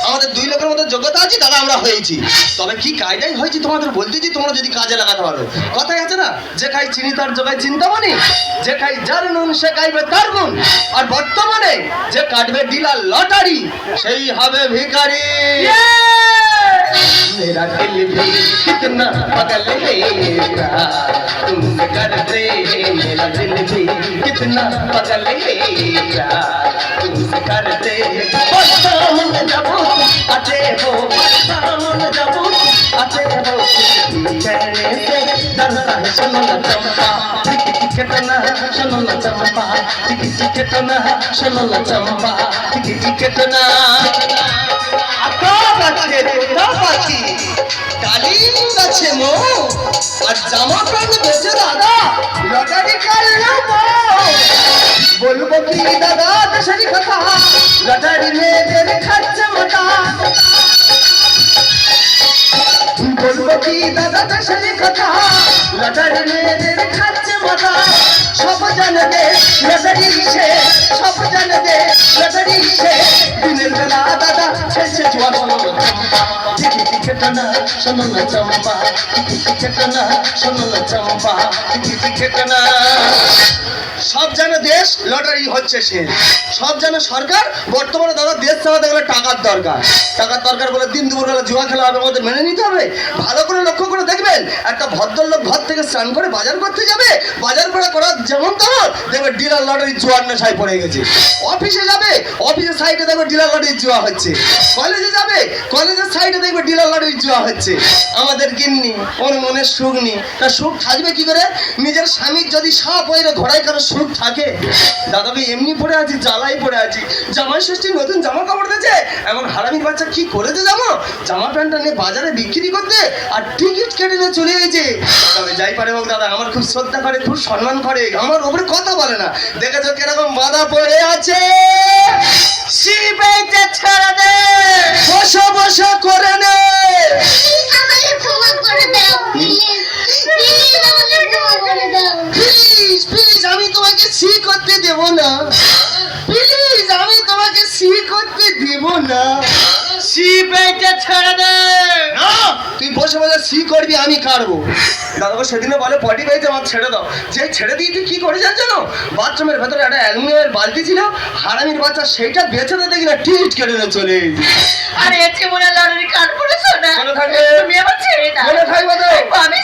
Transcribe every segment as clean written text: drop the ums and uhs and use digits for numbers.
আমাদের দুই লোকের মধ্যে যোগ্যতা আছে দাদা, আমরা হয়েছি। তবে কি কায়দায় হয়েছি তোমাদের বলতেছি, তোমরা যদি কাজে লাগাতে পারো। কথাই আছে না, যে খাই চিনি তার জোগায় চিন্তামণি, যে খাই যার নুন সে খাইবে তার গুণ। আর বর্তমানে যে কাটবে ডিলার লটারি সেই হবে ভিখারি। मेरा दिल भी कितना पागल है तुमसे करते, मेरा दिल भी कितना पागल है तुमसे करते। बरसात जब आते हो, बरसात जब आते हो, कहने से डरता है सुनो न चंपा, कितना सुनो न चंपा, कितना सुनो न चंपा, कितना ডালিম গাছে মো আর জামা প্যান্ট বেচে দাদা লটারি কাটলো। বলবো কি দাদা দেশের কথা, লটারি মেয়েদের খাচ্ছে মোটা। বলবো কি দাদা দেশের কথা, লটারি মেয়েদের খাচ্ছে মোটা। সব জানে দে লটারি সে, সব জানে দে লটারি সে। দিনের বেলা দাদা শেষে জোয়ার ठिकाना सुनो न चंपा, ठिकाना सुनो न चंपा, ठिकाना। সব জানে দেশ লটারি হচ্ছে শেষ, সব জানে সরকার বর্তমানে দাদা দেশ চালাতে গেলে টাকার দরকার। টাকার দরকার বলে দিন দুপুরবেলা জুয়া খেলা হবে, আমাদের মেনে নিতে হবে। ভালো করে লক্ষ্য করে দেখবেন, একটা ভদ্রলোক ঘর থেকে স্নান করে বাজার করতে যাবে, বাজার করা যেমন তেমন দেখবে ডিলার লটারি জুয়ার নেশায় পড়ে গেছে। অফিসে যাবে, অফিসের সাইডে দেখবে ডিলার লটারি জুয়া হচ্ছে। কলেজে যাবে, কলেজের সাইডে দেখবে ডিলার লটারি জুয়া হচ্ছে। আমাদের গিন্নি ওর মনে সুখ নেই, তা সুখ থাকবে কি করে? নিজের স্বামীর যদি সাপ হয়ে ঘোড়ায় কারো সুখ থাকে? দাদাকে এমনি পড়ে আছি, জ্বালাই পড়ে আছি। জামাই ষষ্ঠী নতুন জামা কাপড় দিয়েছে, এমন হারামির বাচ্চা কি করেছে জামা প্যান্টটা নিয়ে বাজারে বিক্রি করতে আর টিকিট কেটে নিয়ে চলে গেছে। তবে যাই পারে হোক দাদা আমার খুব শ্রদ্ধা করে, খুব সম্মান করে, আমার ওপরে কথা বলে না। দেখেছো কিরকম বাধা পড়ে আছে? শিবেতে ছেড়ে দে, বসা বসা করে নে। আমাকে ক্ষমা করে দাও প্লিজ, প্লিজ আমাকে ক্ষমা করে দাও। প্লিজ প্লিজ আমি তোমাকে সি করতে দেব না, প্লিজ আমি তোমাকে সি করতে দেব না। শিবেতে ছেড়ে দে। না, তুই বসে বসে সি করবি, আমি কাটবো। দাদাকে সেদিনে বলে পটি পেয়েছে, আমার ছেড়ে দাও। যে ছেড়ে দিয়ে তুই কি করে জানো? বাথরুমের ভেতরে একটা অ্যালুমিনিয়ামের বালতি ছিল, হারামির বাচ্চা সেইটা বেঁচে দিতে কিনা টিকিট কেটে নিয়ে চলে গেছে। আরে এতে মনে লটারি কাটবো না সোনা, মনে থাকবে, তুমি আমার ছেড়ে দাও। মনে থাকবে তো? আমি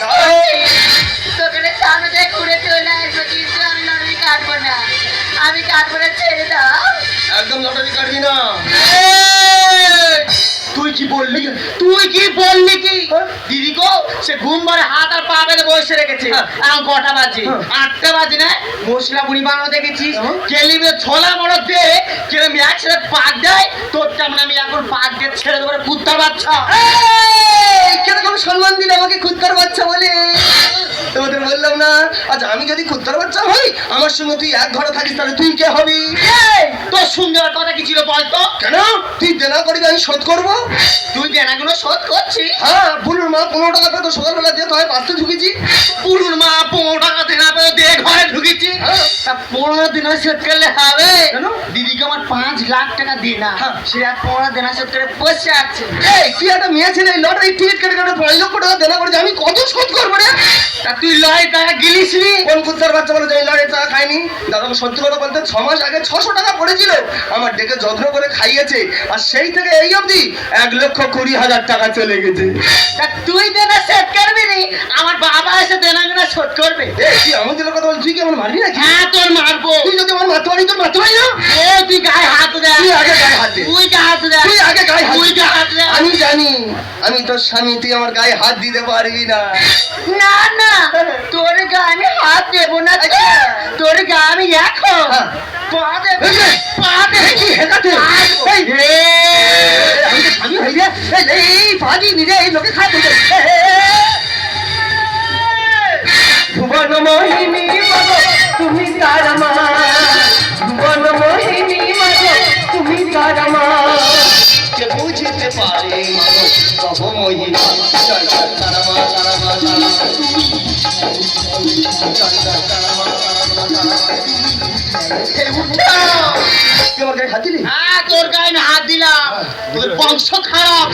তোকে সামনে দিয়ে ঘুরে চলে আসবো, কিন্তু আমি লটারি কাটবো না, আমি কাটবো না, ছেড়ে দাও। একদম লটারি কাটবি না। তুই কি বললি? তুই কি বললি? কি দিদি গো, সে ঘুম ভরে হাত আর পা বেঁধে বসে রেখেছে। এখন কটা বাজে? 8টা বাজে না? মশলা বুড়ি বানানো দেখেছিস? কেলিবে ছোলা বড় দে, কেরম একসাথে পাক দেয়। তোর তেমন আমি এখন পাক দিয়ে ছেড়ে দেবো কুত্তার বাচ্চা। কিরকম সম্মান দিলে আমাকে কুত্তার বাচ্চা বলে? তোমাদের বললাম না, আচ্ছা আমি যদি কুত্তার বাচ্চা হই, আমার সঙ্গে তুই এক ঘরে থাকিস, তাহলে তুই কে হবি? তোর সঙ্গে আর কথা কি ছিল বলতো? কেন? তুই দেনা করবি, আমি শোধ করবো। তুই দেনাগুলো শোধ করছিস? হ্যাঁ, বুলুর মা 15 টাকা পেতো, সকালবেলা দিয়ে তো হয় বাঁচতে ঢুকেছি। পুরুর মা 15 টাকা দেনা পেয়ে দিয়ে ঘরে ঢুকেছি। তা 15 দিন শোধ করলে হবে? দিদিকে আমার 5 লাখ টাকা দিই না, সে আর 15 দিন শোধ করে বসে আছে। এই তুই একটা মেয়ে ছেলে, লটারি টিকিট কেটে কেটে 5 লক্ষ টাকা দেনা করেছি, আমি কত শোধ করবো রে? তা তুই লয় টাকা গিলিসনি? কোন কুত্তার বাচ্চা বলে যে আমি লটারির টাকা খাইনি? দাদাকে সত্যি কথা বলতে 6 মাস আগে 600 টাকা পড়েছিল, আমার ডেকে যত্ন করে খাইয়েছে, আর সেই থেকে এই অবধি 1,20,000 টাকা চলে গেছে। তা তুই দেনা শোধ করবি নি, আমার বাবা এসে দেনাগুলো শোধ করবে। তুই আমাদের কথা বল, তুই কি আমার মারবি নাকি? হ্যাঁ তোর মারবো। তুই যদি আমার মারতে পারি, তোর মারতে পারি না? তুই গায়ে হাত দে। তুই আগে গায়ে হাত দে। তুই গায়ে হাত দে। তুই আগে গায়ে হাত দে। তুই গায়ে হাত দে। আমি জানি আমি তোর স্বামী, তুই আমার গায়ে হাত দিতে পারবি না। না না, তোর গায়ে আমি হাত দেবো না, তোর গায়ে আমি এখন পা দেব, পা দেব। কি হেকাতে? এই রে আমি তো স্বামী হই রে, এই পা দিবি রে, এই লোকে খায় বলতে। ভুবন মোহিনী মাগো তুমি কার মা, ভুবন মোহিনী মাগো তুমি কার মা, কে বুঝতে পারে মাগো কব মোহিনী। চল চল তারা মা, তারা মা, তারা মা, চল চল তারা মা, তারা মা, তারা মা। এই উঠা, তুই আমার গায়ে হাত দিলি? হ্যাঁ তোর গায়ে আমি হাত দিলাম। তোর বংশ খারাপ,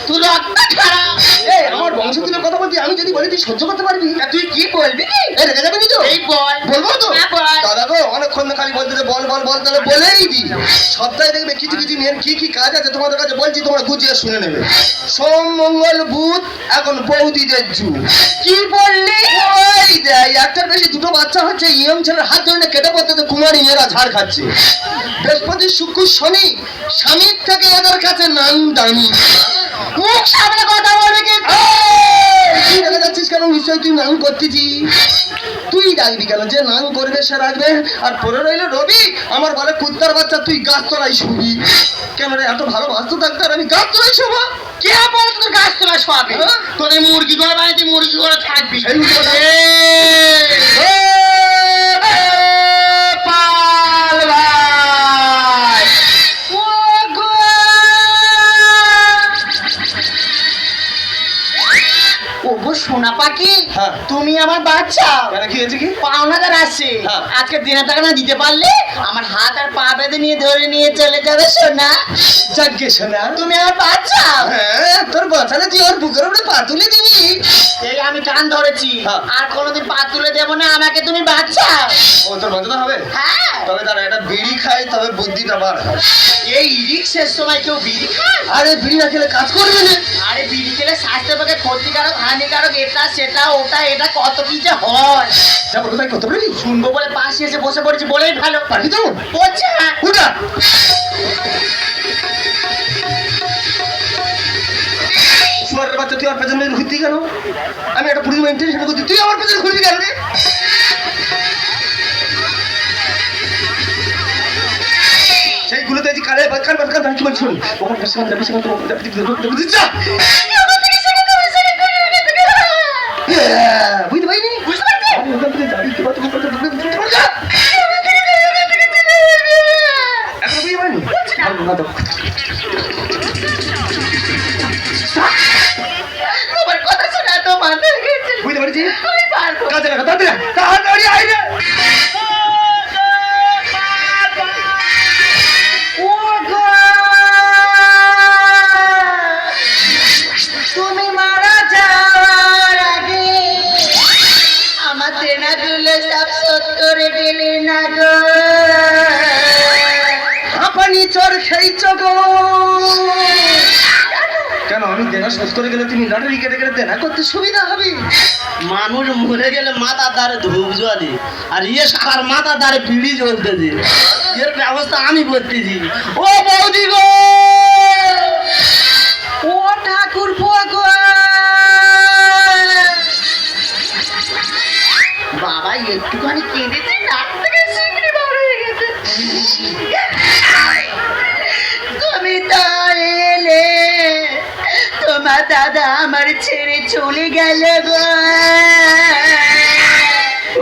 তোর রক্ত খারাপ। এই আমার বংশ তুলে কথা বলবি, আমি যদি বলি তুই সহ্য করতে পারবি? তা তুই কি বলবি কি? এই রেখে যাবি নি তো? এই বল। বলবো তো? হ্যাঁ, বল। দাদা গো অনেকক্ষণ খালি বলতে বল বল বল, তাহলে বলেই দি। সপ্তাহে দেখবে কিছু কিছু মেয়ের কি কি কাজ আছে তোমাদের কাছে বলছি, তোমরা গুছিয়ে শুনে নেবে। সোম মঙ্গল বুধ এখন বৌদিদের যুগ। কি বললি? ওই দেয় একটার বেশি দুটো বাচ্চা হচ্ছে, ইয়ং ছেলের হাত ধরে কেটে পড়তে কুমারী মেয়েরা ঝাড় খাচ্ছে। বৃহস্পতি শুক্র শনি স্বামীর থেকে এদের কাছে নাম দামি। মুখ সামনে কথা বলবি কিন্তু। তুই রেখে যাচ্ছিস কেন? নিশ্চয়ই তুই নাম করতেছি। তুই ডাকবি কেন? যে নাম করবে সে রাখবে। আর পরে রইল রবি, আমার বলে কুত্তার বাচ্চা তুই গাছ তলায় শুবি। কেন রে এত ভালো বাস্তু ডাক্তার, আমি গাছ তলায় শোভা? কে বল তোর গাছ তোলা সবে? হ্যাঁ? তোদের মুরগি ঘরে বানিয়ে তুই মুরগি ঘরে থাকবি। সেই কথা। পাল ভাই। ওগো সোনা পাখি, হ্যাঁ। তুমি আমার বাচ্চা। কেন কি হয়েছে কি? পাওনাদার আসছে, হ্যাঁ। আজকে দিনের টাকা না দিতে পারলে আমার হাত আর পা বেঁধে নিয়ে ধরে নিয়ে চলে যাবে সোনা। যাকে শোনা, তুমি আমার বাচ্চা। হ্যাঁ তোর বাচ্চাটা তুই ওর বুকের উপরে পা তুলে দিবি। এই আমি কান ধরেছি, হ্যাঁ। আর কোনোদিন পা তুলে দেবো না, আমাকে তুমি বাচ্চা। ও তোর বাচ্চাটা হবে? হ্যাঁ। তবে তারা এটা বিড়ি খায়, তবে বুদ্ধিটা বার হয়। এই রিক্সের সময় কেউ বিড়ি খায়? আরে বিড়ি না খেলে কাজ করবে না। আরে বিড়ি খেলে স্বাস্থ্যের পক্ষে ক্ষতিকারক, হানিকারক, এটা সেটা ওটা এটা কত কি যে হয়। যা বলো তাই করতে পারবি? শুনবো বলে পাশে এসে বসে পড়েছি বলেই ভালো। পারবি তো? বলছে হ্যাঁ। উঠা। শুয়ারের বাচ্চা তুই আমার পেছনে ঘুরতি কেন? আমি একটা পুলিশ মেনটেন করছি, তুই আমার পেছনে ঘুরবি কেন রে? সেইগুলোতে যে কালে কান কান কান কি বলছি শোন, ওখানে বেশি কান বেশি কান তো যা। বুঝতে পারিনি? বুঝতে পারছি। আমি ওখান থেকে যাবি কি বাত করতে এখন বুঝতে পারিনি? তোমার কথা শোনা তো মাথা গেছে। বুঝতে পারছি? আমি পারবো। কাজে লাগা তাড়াতাড়ি তাড়াতাড়ি আয় রে। তুমি মারা যাওয়ার আগে আমার ট্রেনাগুলো সব সত্তরে গেলে না গো। হাঁপানি চর খেয়েছ গো। কেন আমি দেনা শোধ করে গেলে তুমি লটারি কেটে কেটে দেনা করতে সুবিধা হবে? মানুষ মরে গেলে মাথা দ্বারে ধূপ জ্বলে, আর ইয়ে সার মাথা দ্বারে পিড়ি জ্বলতেছে। এর ব্যবস্থা আমি করতেছি। ও বৌদি গো, ও ঠাকুর বাবা একটুখানি কেঁদেছে, নাক থেকে সিমড়ি বার হয়ে গেছে। তুমি তো এলে, তোমার দাদা আমার ছেড়ে চলে গেল গো।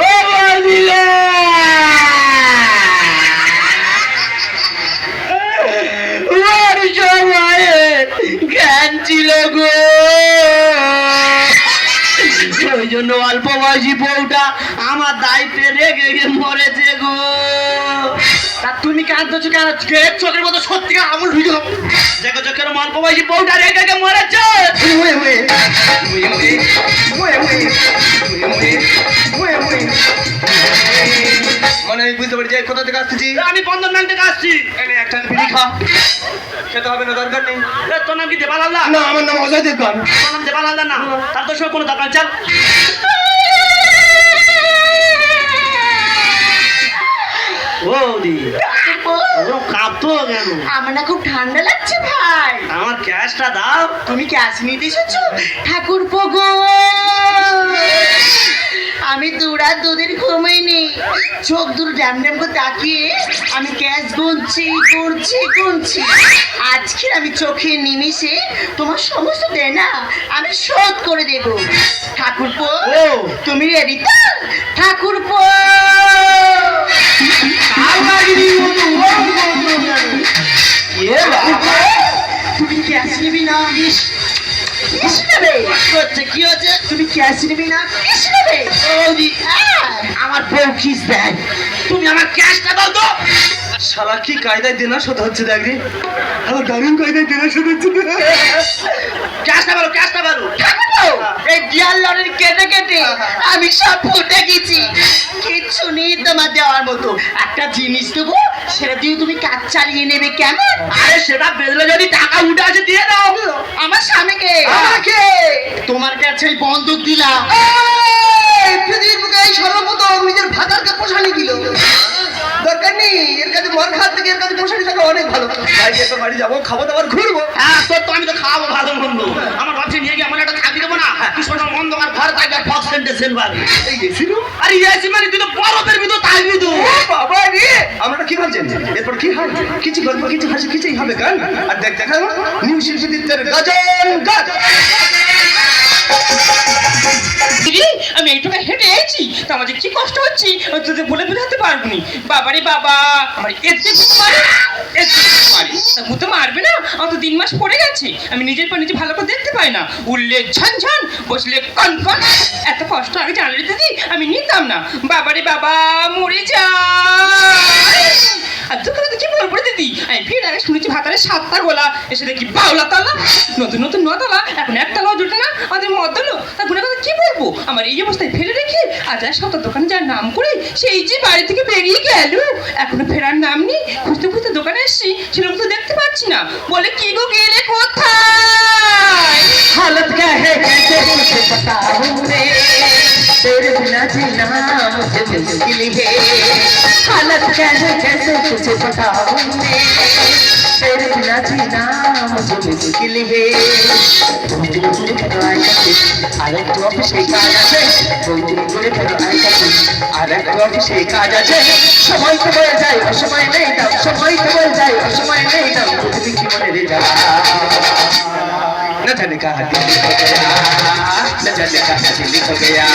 ও বলিলে ওর সময়ে জ্ঞান ছিল গো, ওই জন্য অল্প বয়সী বউটা আমার দায়িত্বে রেখে মরেছে গো। তা তুমি কাঁদছো কেন? চোখের মতো সত্যিকার আমল ঢুকে দেখো চোখের অল্প বয়সী বউটা রেখে মরেছে। মানে আমি বুঝতে পারছি কোথা থেকে আসতেছি। আমি বন্ধন ব্যাংক থেকে আসছি। এনে একটা বিড়ি খা, খেতে হবে না, দরকার নেই। তোর নাম কি দেবাল হালদার? না আমার নাম অজয় দেবগন। তোর নাম দেবাল হালদার না? তার তোর সঙ্গে কোনো দরকার চাল। আমার না খুব ঠান্ডা লাগছে ভাই। আমার ক্যাশটা দাও। তুমি ক্যাশ নিতে এসেছো? ঠাকুর গো, আমি দুরাত দুদিন ঘুমাইনি, চোখ দুটো ড্যাম ড্যাম করে তাকিয়ে আমি ক্যাশ গুনছি। আজকে আমি চোখের নিমিষে তোমার সমস্ত দেনা আমি শোধ করে দেব। ঠাকুরপো, তুমি রেডি তো? ঠাকুরপো, তুমি ক্যাশ নিবি না? কি হচ্ছে? তুমি ক্যাশ নিবি না? আমার বউ কিস দেয়। তুমি আমার ক্যাশটা দাও তো। শালা কি কায়দায় দেনা শোধ হচ্ছে দেখ রে, আমার দারুণ কায়দায় দেনা শোধ হচ্ছে। ক্যাশটা বলো, ক্যাশটা বলো। এই ডিয়ার লরির কেটে কেটে আমি সব ফুটে গেছি, কিচ্ছু নেই তোমার দেওয়ার মতো। একটা জিনিস দেবো, সেটা দিয়ে তুমি কাজ চালিয়ে নেবে কেমন? আরে সেটা বেরোলে যদি টাকা উঠে আসে দিয়ে দাও আমার স্বামীকে। আমাকে তোমার কাছে এই বন্দুক দিলাম। এই পৃথিবীর বুকে এই সর্বপ্রথম নিজের ভাতারকে পোষানি দিল। দরকার নেই এর কাছে মর খাত থেকে এর কাছে পোষানি থাকা অনেক ভালো। ভাই তো বাড়ি যাবো, খাবো দাবার ঘুরবো। হ্যাঁ তোর তো আমি তো খাওয়াবো ভালো মন্দ, আমার ভাবছি নিয়ে গিয়ে এমন একটা খাবি দেবো না কৃষ্ণ অন্ধকার ঘর থাকবে ফক্স সেন্টেশন বাড়ি। এই এসি রুম, আরে এসি মানে তুই তো বরফের ভিতর থাকবি তো। বাবা রে, আমরা কি ভাবছেন এরপর কি হয়? কিছু গল্প, কিছু হাসি, কিছুই হবে গান। আর দেখ দেখা নিউ শিল্পীদের গজন গজন। দিদি আমি এইটুকু হেঁটে এসেছি, তা আমাদের কি কষ্ট হচ্ছে তোদের বলে বোঝাতে পারবো নি। বাবারে বাবা, আমার এতে মারে, তা ভূতে মারবে না? আমার তো 3 মাস পড়ে গেছে, আমি নিজের পর নিজে ভালো করে দেখতে পাই না। উঠলে ঝনঝন, বসলে কনকন। এত কষ্ট আগে জানলে দিদি আমি নিতাম না। বাবারে বাবা, মরে যায়। আর দোকানে কি বলবো রে দিদি, আমি ফিরে আগে শুনেছি ভাতারে 7টা গোলা, এসে দেখি বাউলা তলা, নতুন নতুন 9তলা, এখন 1তলাও জুটে না আমাদের মদলো। তা গুনে কথা কি বলবো, আমার এই অবস্থায় ফেলে রেখে আজ আর সব দোকানে যার নাম করে সেই যে বাড়ি থেকে বেরিয়ে গেল, এখনো ফেরার নাম নেই। খুঁজতে খুঁজতে দোকানে এসছি, সেরকম তো দেখতে পাচ্ছি না। বলে কি গো গেলে কোথায়? हालत क्या है कैसे मुझे बताऊं मैं, तेरे बिना जीना मुझे मुश्किल है। हालत क्या है कैसे तुझे बताऊं मैं, तेरे बिना जीना मुझे मुश्किल है। আরে তো অফিসে কাজ আছে, বন্ধুরে ফেরো আয় কাছে, আরে তো অফিসে কাজ আছে। সময় তো বলে যায় অসময় নেই দাও, সময় তো বলে যায় অসময় নেই দাও, তুমি কি মনে রে যা न जाने कहा दिल हो गया, न जाने कहा दिल हो गया,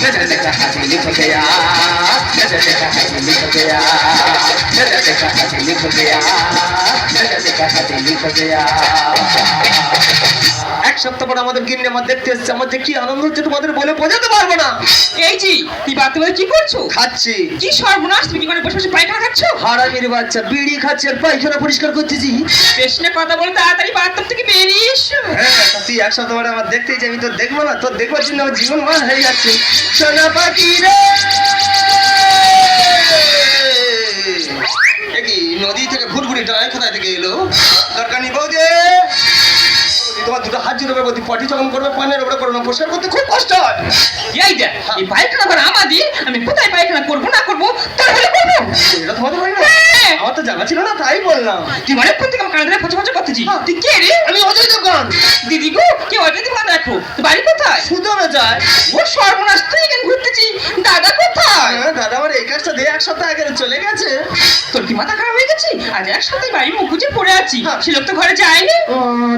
न जाने कहा दिल हो गया, न जाने कहा दिल हो गया, न जाने कहा दिल हो गया, न जाने कहा दिल हो गया। এক সপ্তাহ পর আমাদের গিন্নি আমার দেখতে এসেছে, আমার যে কি আনন্দ হচ্ছে তোমাদের বলে বোঝাতে পারবো না। এই জি তুই বাড়তে বলে কি করছো? খাচ্ছি। কি সর্বনাশ, তুমি কি করে বসে বসে পায়খানা খাচ্ছ? হারামির বাচ্চা, বিড়ি খাচ্ছে আর পায়খানা পরিষ্কার করতেছি। বেশ না কথা বলে তাড়াতাড়ি বাথরুম থেকে বেরিয়ে এসো। হ্যাঁ, তা তুই এক সপ্তাহ পরে আমার দেখতেই যাবি, তোর দেখবো না? তোর দেখবার জন্য আমার জীবন মান হয়ে যাচ্ছে। সোনা পাখি রে, এ কি নদী থেকে ঘুরঘুরি ডায় কোথায় থেকে এলো? দরকার নেই বৌদি, তোমার দুটো হাত জুড়ে বৌদি, পটি যখন করবে পানের উপরে করো না, পরিষ্কার করতে খুব কষ্ট হয়। এই দেখ, এই পায়খানা করে আমাদি, আমি কোথায় পায়খানা করবো না করবো তার হলে করবো। এটা তোমাদের হয় না? হ্যাঁ। আমার তো জানা ছিল না, তাই বললাম। তুই মানে প্রত্যেক আমার কানে ধরে পচা পচা করতেছি। তুই কে রে? আমি অজয় দোকান। দিদি গো, কে অজয় দোকান রাখো? তোর বাড়ি কোথায়? সুদরে যায়। ও সর্বনাশ, তুই এখানে ঘুরতেছি। দাদা কোথায়? হ্যাঁ, দাদা আমার এই কাজটা দিয়ে এক সপ্তাহ আগে চলে গেছে। তোর কি মাথা খারাপ হয়ে গেছে? আজ এক সপ্তাহে বাড়ি মুখ গুজে পড়ে আছি, হ্যাঁ। সে লোক তো ঘরে যায়নি।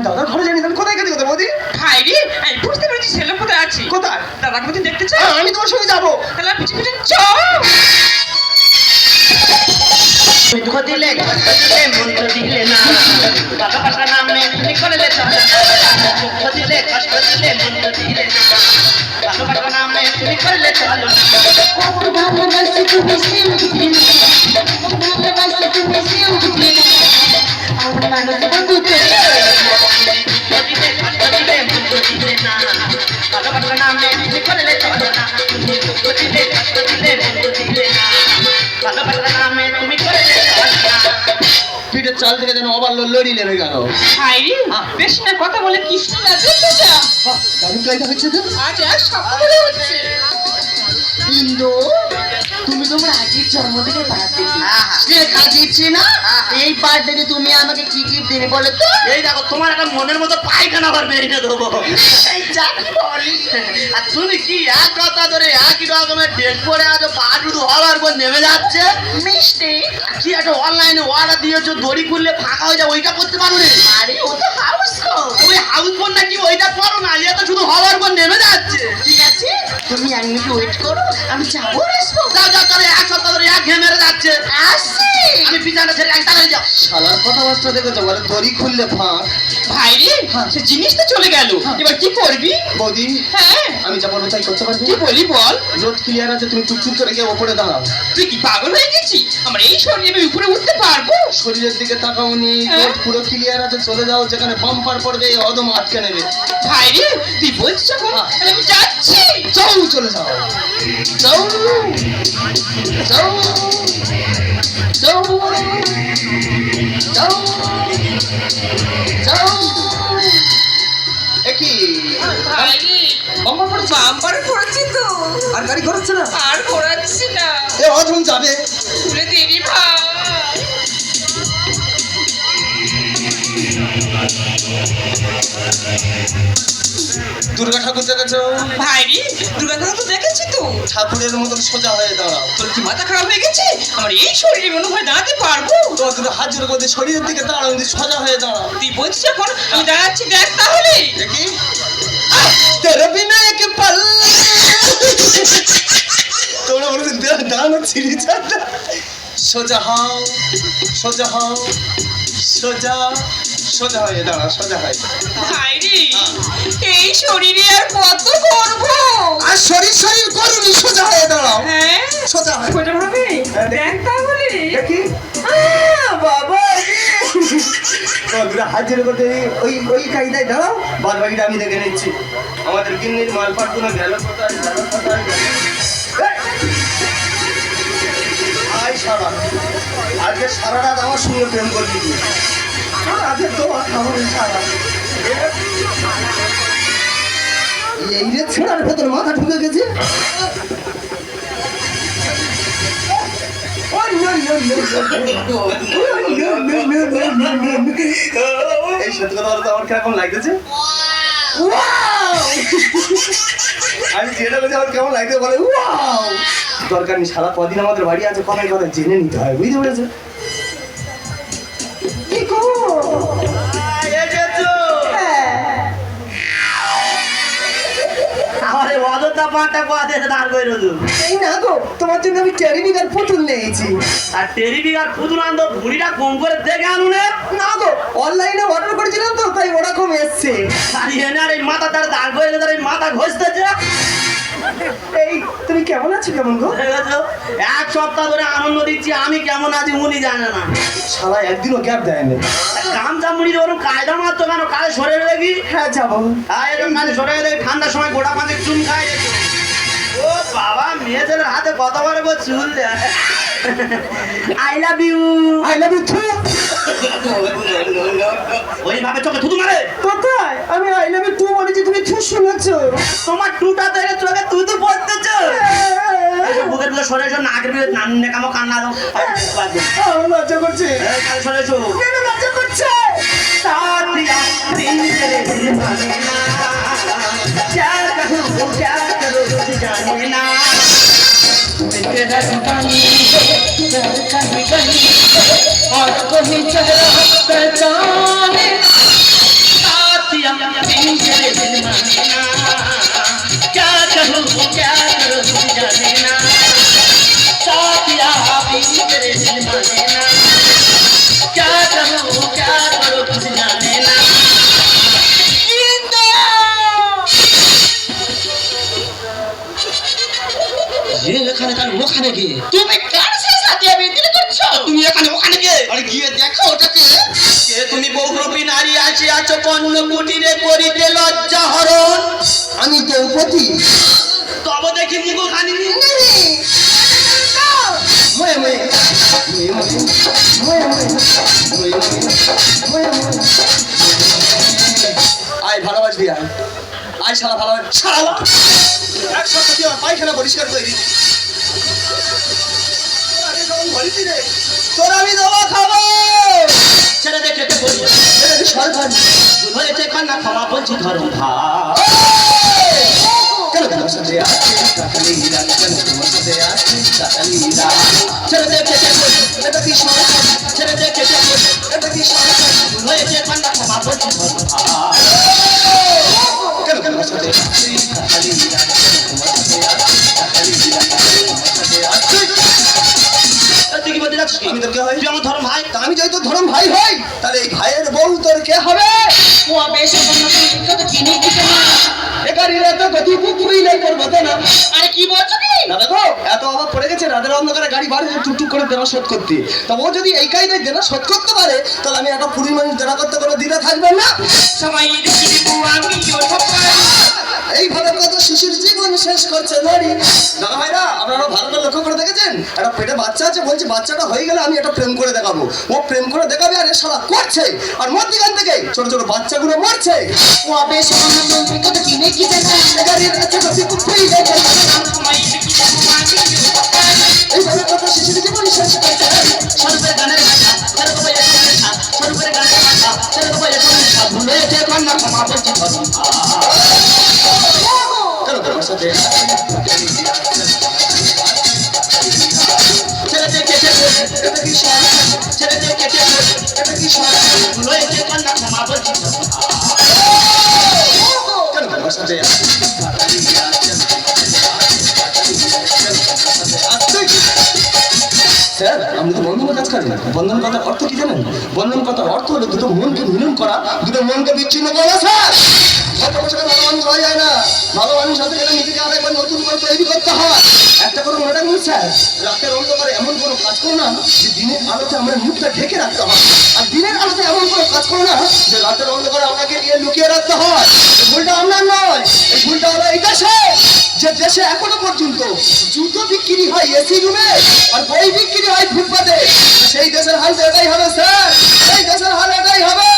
দাদার ঘরে জানি তাহলে কোথায় গেছে কথা বৌদি? ভাই রে, আমি বুঝতে পেরেছি সে লোক কোথায় আছে। কোথায়? দাদাকে তুই দেখতে চাই? আমি তোমার সঙ্গে যাবো। তাহলে পিছু পিছু চল। দুঃখ দিলে কষ্ট দিলে মন্ত্র দিলে না, টাকা পয়সা নামে তুমি করলে চলে না। দুঃখ দিলে কষ্ট দিলে মন্ত্র দিলে না, টাকা পয়সা নামে তুমি করলে চলো না। ভালোবাসি তুমি সে উঠবে না, ভালোবাসি তুমি সে উঠবে না, আমার মানুষ বন্ধু তো দুঃখ দিলে কষ্ট দিলে মন্ত্র দিলে না, টাকা পয়সা নামে তুমি করলে চলো না। দুঃখ দিলে কষ্ট দিলে মন্ত্র দিলে না, টাকা পয়সা নামে তুমি করলে চলো না। পিঠের চাল থেকে যেন অবার লড়ি লেগে গেল। ভাই রে, বেশ না কথা বলে কি শোনা দেখতে যা। দারুণ কায়দা হচ্ছে তো। আজ এক সপ্তাহ হচ্ছে। ইন্দু, তুমি তোমার আগের জন্মদিনে বার্থডে দেখা দিচ্ছি না, এই বার্থডে তুমি আমাকে কি গিফট দেবে বলে তো? এই দেখো তোমার একটা মনের মতো পায়খানা আবার বেরিয়ে দেবো। এই যা কি বলি, আর তুমি কি এক কথা ধরে একই রকমের ড্রেস পরে আছো, পা শুধু হওয়ার পর নেমে যাচ্ছে। মিষ্টি কি একটা অনলাইনে অর্ডার দিয়েছো, দড়ি খুললে ফাঁকা হয়ে যায়, ওইটা করতে পারো না? আরে ও তো হাউস কোট। ওই হাউস কোট নাকি ওইটা করো না, এটা তো শুধু হওয়ার পর নেমে যাচ্ছে। ঠিক আছে, তুমি 1 মিনিট ওয়েট করো, আমি যাবো আসবো। যাও যাও তাহলে এক সপ্তাহ ধরে এক ঘেমে মেরে যাচ্ছে। আসছি। আমি বিছানা ছেড়ে এক তাড়াতাড়ি যাও। শালার কথাবার্তা দেখেছো বলে দড়ি খুললে ফাঁক। ভাই রে সে জিনিসটা চলে গেল, এবার কি করবি? বৌদি হ্যাঁ আমি যা বলবো তাই করতে পারবি? কি বলি বল। রোড ক্লিয়ার আছে, তুমি টুকটুক করে গিয়ে ওপরে দাঁড়াও। তুই কি পাগল হয়ে গেছিস? আমার এই শরীরে আমি উপরে উঠতে পারবো? শরীরের দিকে তাকাওনি, হ্যাঁ। রোড পুরো ক্লিয়ার আছে, চলে যাও, যেখানে বাম্পার পড়বে এই অদম আটকে নেবে। ভাই রে তুই বলছিস যখন তাহলে আমি যাচ্ছি। যাও, চলে যাও, যাও, যাও, যাও, যাও, যাও। একই ভাই রে বাম্পার পড়েছে, বাম্পার পড়েছি তো, আর গাড়ি ঘোরাচ্ছে না, আর ঘোরাচ্ছি না। এ অধম যাবে। তুলে দিবি ভাই। দুর্গা ঠাকুর দেখেছো? ভাই রে দুর্গা ঠাকুর তো দেখেছি তো। ঠাকুরের মতন সোজা হয়ে দাঁড়াও। তোর কি মাথা খারাপ হয়ে গেছে? আমার এই শরীরে মনে হয় দাঁড়াতে পারবো? তোমার দুটো হাত জোড় করে শরীরের দিকে দাঁড়াও, কিন্তু সোজা হয়ে দাঁড়াও। তুই বলছিস যখন আমি দাঁড়াচ্ছি, দেখ তাহলে। দেখি তেরে বিনা এক পল। তোমরা বলো দাঁড়ানো ছিঁড়ি চাটা। সোজা হও, সোজা হও, সোজা, সোজা হয়ে দাঁড়াও, সোজা হয়ে। ভাই রে এই শরীরে আর কত করবো? আর শরীর শরীর করুনি, সোজা হয়ে দাঁড়াও, হ্যাঁ সোজা হয়ে। সোজা হবে? দেখ তাহলে। দেখি বাবা হাত জোড় করতে ওই ওই কায়দায় দাঁড়াও, বাদ বাকিটা আমি দেখে নিচ্ছি। আমাদের গিন্নির মাল পাটগুলো গেল কোথায়, গেল কোথায়, গেল। আয় সারা, আজকে সারা রাত আমার সঙ্গে প্রেম করবি তুই। আজকে তোমার খাবার সারা এই রে ছেড়ার ভেতর মাথা ঢুকে গেছে। এই সত্যি কথা বলতে আমার কিরকম লাগতেছে? আমি যেটা বলছি আমার কেমন লাগছে বলে দরকার নেই, সারা কদিন আমাদের বাড়ি আছে, কথায় কথা জেনে নিতে হয়, বুঝতে পেরেছো? আমারে অযোধ্যা পাঁচটা পাতে দাঁড় করে রোজু। এই না গো, তোমার জন্য আমি টেরিবিগার পুতুল নিয়েছি। আর টেরিবিগার পুতুল আনতো, ভুড়িটা কম করে দেখে আনুনে। না গো, অনলাইনে অর্ডার করেছিলাম তো, তাই ওরকম এসছে। আর এনে আর এই মাথা তার দাঁড় করে তার এই মাথা ঘষতেছে। এই তুমি কেমন আছো? কেমন গো? দেখেছো? এক সপ্তাহ ধরে আনন্দ দিচ্ছি, আমি কেমন আছি উনি জানে না। শালা একদিনও গ্যাপ দেয়নি। গামছা মুড়ির ওরকম কায়দা মারতো কেন? কালে সরে দেখি। হ্যাঁ যাবো। কালে সরে দেখি, ঠান্ডার সময় গোটা পাঁচে চুন খায়। ও বাবা, মেয়ে ছেলের হাতে কত বড় বড় চুল দেয়। I love you. I love you too. ওইভাবে চোখে থুতু মারে। কোথায়? আমি আই লাভ ইউ টু বলেছি, তুমি থু শুনেছো? তোমার টুটা থেকে চোখে থুতু পড়তেছ। বুকের ভিতরে সরে এসো, নাকের ভিতরে নান্নে কামো কান্না দাও। আমার লজ্জা করছে। কালে সরে এসো। কেন লজ্জা করছে? साथिया दिल तेरे दिल माने ना, क्या कहूँ क्या करूँ तुझ जाने ना। तेरा दीवानी प्यार का ही गली और कोई चेहरा पहचाने। साथिया दिल तेरे दिल माने ना, क्या कहूँ क्या करूँ तुझ जाने ना। साथिया दिल तेरे दिल माने ना, क्या कहूँ क्या करूँ तुझ जाने ना। এখানে তার ওখানে গিয়ে তুমি কার সাথে বিয়ে করছো? তুমি এখানে ওখানে গিয়ে আরে গিয়ে দেখো ওটাকে। কে তুমি বহুরূপী নারী আসি আছো পণ্য কুটিরে করিতে লজ্জা হরণ। আমি দ্রৌপদী। তব দেখি মুখ খানি ময়ে ময়ে ময়ে ময়ে ময়ে ময়ে ময়ে। আয় ভালোবাসবি, আয় আয় শালা ভালোবাসবি। শালা এক সপ্তাহ তুই আমার পায়খানা পরিষ্কার করে দিবি। তোর আমি দেওয়া খাবো। ছেড়ে দেখে বলি এটা কি সরকার? ভুল হয়েছে কান্না ক্ষমা বলছি ধরুন কেন তোমার সাথে আসছি কাকালিরা, কেন তোমার সাথে আসছি কাকালিরা। ছেড়ে দেখে বলি এটা কি সরকার? ছেড়ে দেখে বলি এটা কি সরকার? ভুল হয়েছে কান্না ক্ষমা বলছি ধরুন কেন তোমার সাথে আসছি কাকালিরা, কেন তোমার সাথে কে হবে? ও বেশ কত চিনি দিতে না। এ গাড়ির এত গতি বুঝলে করবো তো না। আরে কি বলছো কি? দাদা গো, এত অভাব পড়ে গেছে রাতের অন্ধকারে গাড়ি বার হয়ে টুকটুক করে দেনা শোধ করতে। তা ও যদি এই কায়দায় দেনা শোধ করতে পারে, তাহলে আমি একটা পুরী মানুষ দেনা করতে কোনো দ্বিধা থাকবে না। সবাই দেখি দেবো আমি এইভাবে কত শিশুর জীবন শেষ করছে নারী। দাদা ভাইরা, আপনারা ভালো করে লক্ষ্য করে দেখেছেন? একটা পেটে বাচ্চা আছে, বলছে বাচ্চাটা হয়ে গেলে আমি একটা প্রেম করে দেখাবো। ও প্রেম করে দেখাবে আর এ শালা করছে, আর মধ্যিখান থেকে ছোট ছোট বাচ্চাগুলো মরছে। ও বেশ কত চিনি দিতে না। গাড়ির এত গতি বুঝলেই সবাই দেখি দেবো এইভাবে কত শিশুর জীবন শেষ করছে নারী। সর্বের গানের ভাষা সর্বের গানের ভাষা সর্বের গানের ভাষা সর্বের গানের ভাষা ভুলে যে কন্যা ক্ষমা বলছি চলো তোমার সাথে ছেলেদের কেটে এটা কি সরকার ছেলেদের কেটে এটা কি সরকার ভুলে যে কন্যা ক্ষমা বলছি চলো তোমার সাথে স্যার, আপনি তো বন্ধন কাজ করেন। বন্ধন কথার অর্থ কি জানেন? বন্ধন কথার অর্থ হলো দুটো মনকে মিলন করা, দুটো মনকে বিচ্ছিন্ন করা। স্যার, গত বছরে ভালো মানুষ হওয়া যায় না। ভালো মানুষ হতে গেলে নিজেকে আরেকবার নতুন করে তৈরি করতে হয়। একটা করে মনে রাখুন স্যার, রাতের অন্ধকারে এমন কোনো কাজ করো না যে দিনের আলোতে আমরা মুখটা ঢেকে রাখতে হয়, আর দিনের আলোতে এমন কোনো কাজ করো না যে রাতের অন্ধকারে আপনাকে নিয়ে লুকিয়ে রাখতে হয়। এই ভুলটা আপনার নয়, এই ভুলটা হলো এই দেশে, যে দেশে এখনো পর্যন্ত জুতো বিক্রি হয় এসি রুমে আর বই বিক্রি হয় ফুটপাতে। সেই দেশের হাল তো এটাই হবে স্যার, সেই দেশের হাল এটাই হবে।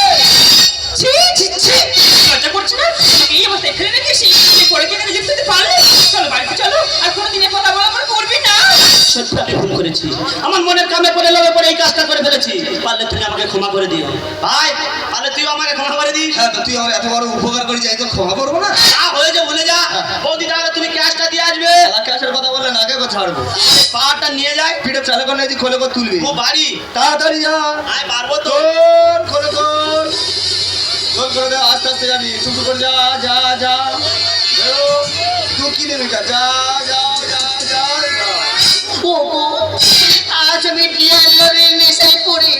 ছি ছি ছি লজ্জা করছে না? আমাকে এই অবস্থায় ফেলে রেখেছি, তুই পরে কিনে যেতে দিতে পারলে? চলো বাড়িতে চলো, আর কোনোদিনের কথা বলা মনে করবি না। সত্যি আমি ভুল করেছি আমার মনের কামে পড়ে লোভে পড়ে এই কাজটা করে ফেলেছি পারলে তুমি আমাকে ক্ষমা করে দিও ভাই পারলে তুই আমাকে ক্ষমা করে দিস হ্যাঁ, তো তুই আমার এত বড় উপকার করেছিস, এই তো ক্ষমা করবো না? যা হয়েছে ভুলে যা বৌদি টাকা তুমি ক্যাশটা দিয়ে আসবে ক্যাশের কথা বললেন আগে ছাড়বো। পাহাড়টা নিয়ে যায় পিঠে চালে করে নাকি খোলে করে তুলবি। ও বাড়ি তাড়াতাড়ি যা, আমি পারবো তো তোর খোলে কর, গোল করে দে, আস্তে আস্তে যাবি, টুকু করে যা যা যা, 2 কিলোমিটার যা যা যা যা যা। ওগো আজ আমি ডিয়ালের নেশায় পড়ে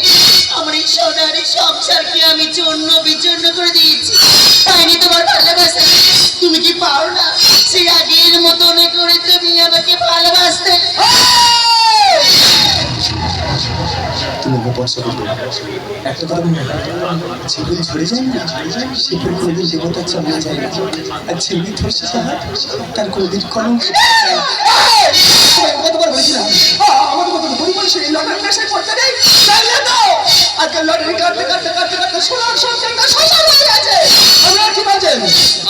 আমার এই সোনার সংসারকে আমি চূর্ণ বিচূর্ণ করে দিয়েছি পাইনি তোমার ভালোবাসা তুমি কি পারো না সেই আগের মতন করে তুমি আমাকে ভালোবাসতে তুমি বর্ষা করবে একটা কথা মনে ঝিপুর ঝরে যায় না, সেপুর কোনোদিন দেবতার চামড়া যায় না, আর ঝিমড়ি ধরছে তার কোনোদিন কলঙ্ক। কতবার বলেছিলাম আমার মতো গরিব মানুষের এই লটারি নেশায় পড়তে নেই, চালিয়ে দাও। আজকাল লটারি কাটতে কাটতে কাটতে কাটতে সোনার সংসারটা শোষণ হয়ে গেছে। আপনারা কি বলছেন?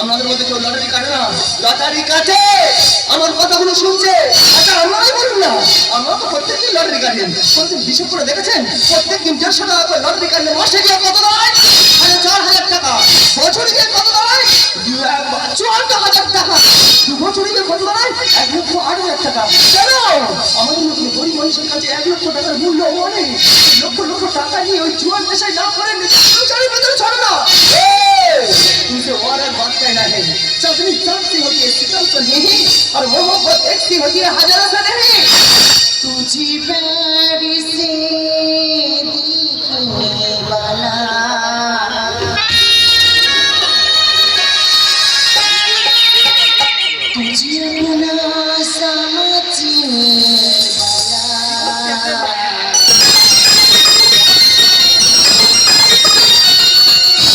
আমাদের মধ্যে কেউ লটারি কাটে না, লটারি কাটে। আমার কথাগুলো শুনছে, আচ্ছা আপনারাই বলুন না, আমরা তো প্রত্যেকদিন লটারি কাটেন, কোনদিন হিসেব করে দেখেছেন? প্রত্যেকদিন 150 টাকা করে লটারি কাটলে মাসে গিয়ে কত দাঁড়ায়? 4,000 টাকা। বছরে গিয়ে কত দাঁড়ায়? 54,000 টাকা। 2 বছরে গিয়ে কত দাঁড়ায়? 1,08,000 টাকা। কেন? আমাদের মধ্যে গরিব মানুষের কাছে 1 লক্ষ টাকার মূল্য অনেক। লক্ষ লক্ষ টাকা নিয়ে ওই জুয়ার নেশায় না করে চারির ভেতরে ছড়ে না। तुमसे और बात कहना है, चांदनी चांद सी होती है, सितम तो नहीं, और मोहब्बत एक सी होती है, हजारों से नहीं। तुझे प्यार से देखने वाला तुझे अपना समझने वाला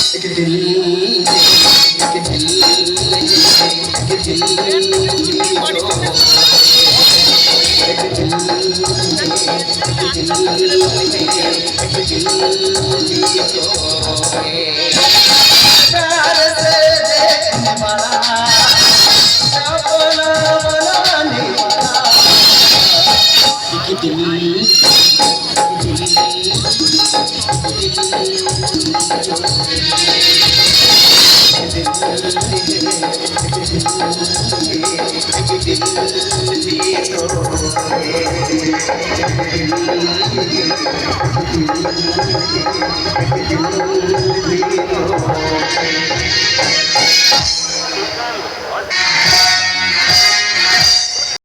एक दिल, एक दिल, एक प्यार से देखने वाला, सपना बनाने वाला। एक दिल,